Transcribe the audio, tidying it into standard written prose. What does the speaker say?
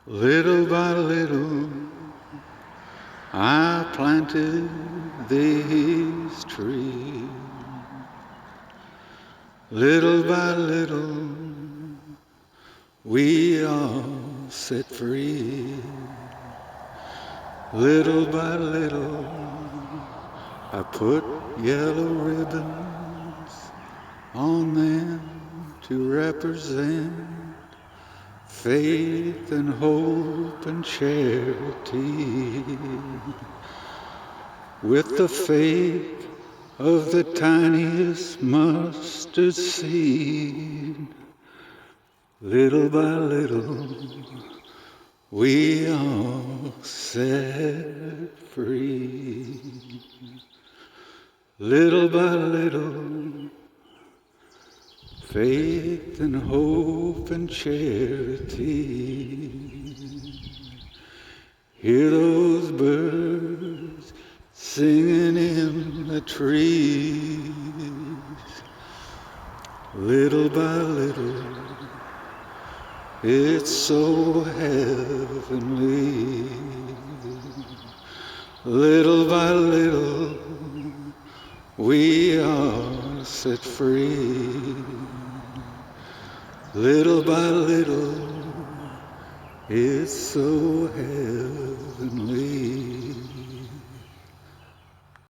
Little by little, I planted these trees. Little by little, we all set free. Little by little, I put yellow ribbons on them to represent faith and hope and charity. With the faith of the tiniest mustard seed, little by little, we all set free. Little by little, faith and hope and charity. Hear those birds singing in the trees. Little by little, it's so heavenly. Little by little, we are set free. Little by little, it's so heavenly.